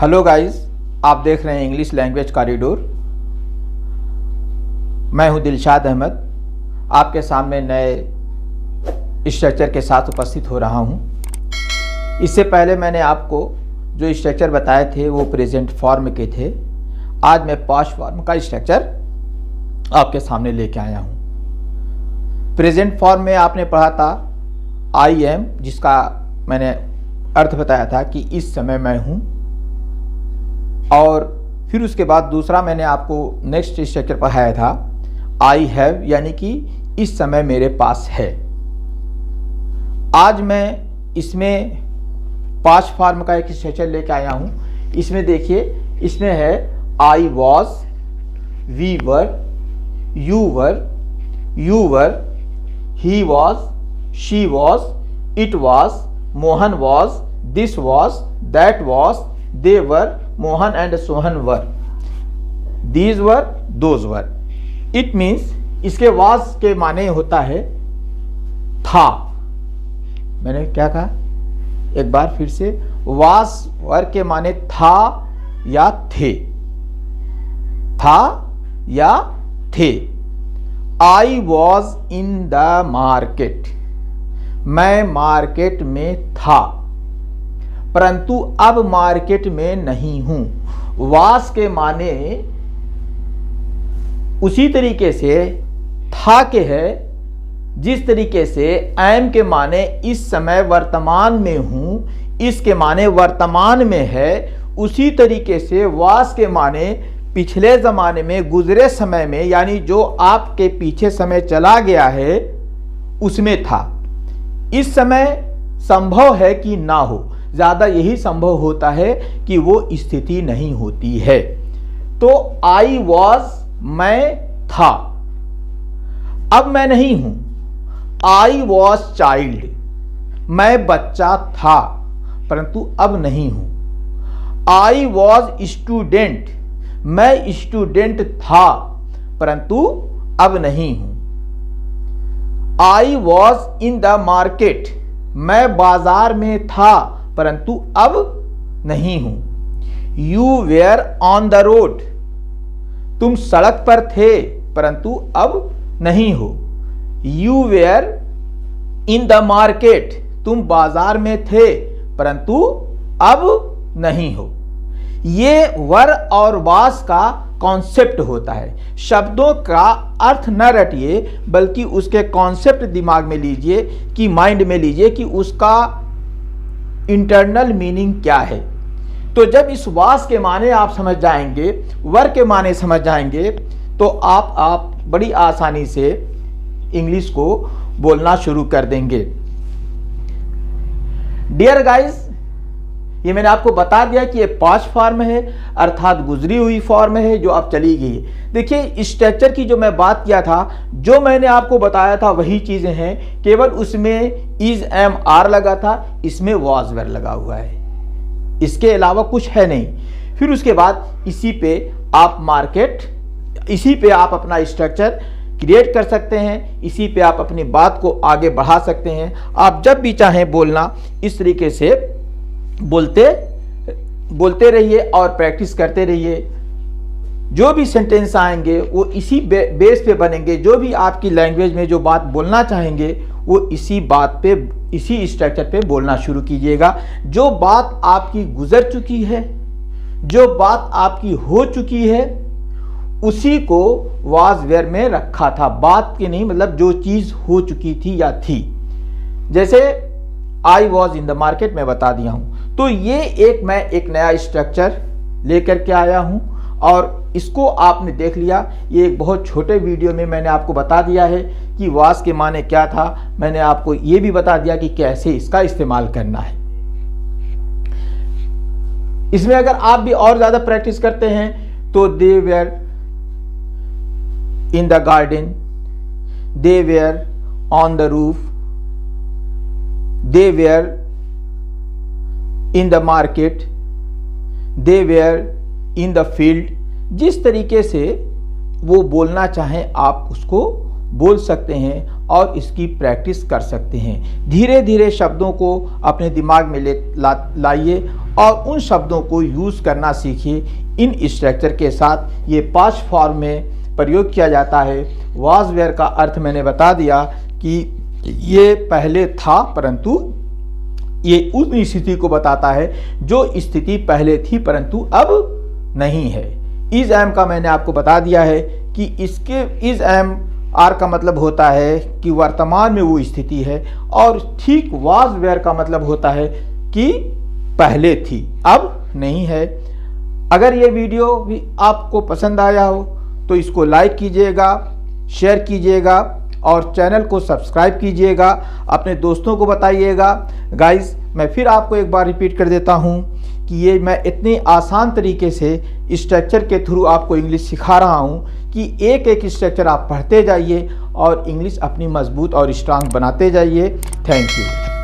Hello guys, आप देख रहे हैं इंग्लिश लैंग्वेज कॉरिडोर। मैं हूं दिलशाद अहमद, आपके सामने नए स्ट्रक्चर के साथ उपस्थित हो रहा हूं। इससे पहले मैंने आपको जो स्ट्रक्चर बताए थे वो प्रेजेंट फॉर्म के थे। आज मैं पास्ट फॉर्म का स्ट्रक्चर आपके सामने लेके आया हूं। प्रेजेंट फॉर्म में आपने पढ़ा था आई एम, जिसका मैंने अर्थ बताया था कि इस समय मैं हूं, और फिर उसके बाद दूसरा मैंने आपको नेक्स्ट स्ट्रक्चर पढ़ाया था आई हैव, यानी कि इस समय मेरे पास है। आज मैं इसमें पास्ट फॉर्म का एक स्ट्रक्चर लेके आया हूं। इसमें देखिए, इसमें है I was, we were, you were, he was, she was, it was, Mohan was, this was, that was, they were, Mohan and Sohan were, these were, those were. It means, इसके वॉज के माने होता है था। मैंने क्या कहा, एक बार फिर से, वॉज वर के माने था या थे, था या थे। आई वॉज इन द मार्केट, मैं मार्केट में था, परंतु अब मार्केट में नहीं हूं। वास के माने उसी तरीके से था के है जिस तरीके से एम के माने इस समय वर्तमान में हूं, इसके माने वर्तमान में है, उसी तरीके से वास के माने पिछले जमाने में, गुजरे समय में, यानी जो आपके पीछे समय चला गया है उसमें था। इस समय संभव है कि ना हो, ज्यादा यही संभव होता है कि वो स्थिति नहीं होती है। तो आई वॉज, मैं था, अब मैं नहीं हूं। आई वॉज चाइल्ड, मैं बच्चा था, परंतु अब नहीं हूं। आई वॉज स्टूडेंट, मैं स्टूडेंट था, परंतु अब नहीं हूं। I was in the market, मैं बाजार में था, परंतु अब नहीं हूं। You were on the road, तुम सड़क पर थे, परंतु अब नहीं हो। You were in the market, तुम बाजार में थे, परंतु अब नहीं हो। ये वर और वास का कॉन्सेप्ट होता है। शब्दों का अर्थ न रटिए, बल्कि उसके कॉन्सेप्ट दिमाग में लीजिए, कि माइंड में लीजिए कि उसका इंटरनल मीनिंग क्या है। तो जब इस वास के माने आप समझ जाएंगे, वर के माने समझ जाएंगे, तो आप बड़ी आसानी से इंग्लिश को बोलना शुरू कर देंगे। डियर गाइस, ये मैंने आपको बता दिया कि ये पास्ट फॉर्म है, अर्थात गुजरी हुई फॉर्म है जो अब चली गई है। देखिए, स्ट्रक्चर की जो मैं बात किया था, जो मैंने आपको बताया था वही चीजें हैं, केवल उसमें इज एम आर लगा था, इसमें वॉज वेर लगा हुआ है, इसके अलावा कुछ है नहीं। फिर उसके बाद इसी पे आप मार्केट, इसी पे आप अपना स्ट्रक्चर क्रिएट कर सकते हैं, इसी पे आप अपनी बात को आगे बढ़ा सकते हैं। आप जब भी चाहें बोलना, इस तरीके से बोलते रहिए और प्रैक्टिस करते रहिए। जो भी सेंटेंस आएंगे वो इसी बेस पे बनेंगे। जो भी आपकी लैंग्वेज में जो बात बोलना चाहेंगे वो इसी बात पे, इसी स्ट्रक्चर पे बोलना शुरू कीजिएगा। जो बात आपकी गुजर चुकी है, जो बात आपकी हो चुकी है, उसी को वाज वेयर में रखा था। बात की नहीं, मतलब जो चीज हो चुकी थी या थी। जैसे आई वॉज इन द मार्केट में बता दिया हूं। तो ये मैं एक नया स्ट्रक्चर लेकर के आया हूं, और इसको आपने देख लिया। ये एक बहुत छोटे वीडियो में मैंने आपको बता दिया है कि वास के माने क्या था। मैंने आपको ये भी बता दिया कि कैसे इसका इस्तेमाल करना है। इसमें अगर आप भी और ज्यादा प्रैक्टिस करते हैं तो they were in the garden, they were on the roof, they were in the market, they were in the field. जिस तरीके से वो बोलना चाहें आप उसको बोल सकते हैं और इसकी प्रैक्टिस कर सकते हैं। धीरे धीरे शब्दों को अपने दिमाग में लाइए और उन शब्दों को यूज़ करना सीखिए। इन स्ट्रक्चर के साथ ये पास्ट फॉर्म में प्रयोग किया जाता है। वाज वेयर का अर्थ मैंने बता दिया कि ये पहले था, परंतु ये उस स्थिति को बताता है जो स्थिति पहले थी परंतु अब नहीं है। इज एम का मैंने आपको बता दिया है कि इसके इज एम आर का मतलब होता है कि वर्तमान में वो स्थिति है, और ठीक वाज वेयर का मतलब होता है कि पहले थी अब नहीं है। अगर ये वीडियो भी आपको पसंद आया हो तो इसको लाइक कीजिएगा, शेयर कीजिएगा और चैनल को सब्सक्राइब कीजिएगा, अपने दोस्तों को बताइएगा। गाइस, मैं फिर आपको एक बार रिपीट कर देता हूँ कि ये मैं इतने आसान तरीके से स्ट्रक्चर के थ्रू आपको इंग्लिश सिखा रहा हूँ कि एक एक स्ट्रक्चर आप पढ़ते जाइए और इंग्लिश अपनी मजबूत और स्ट्रांग बनाते जाइए। Thank you.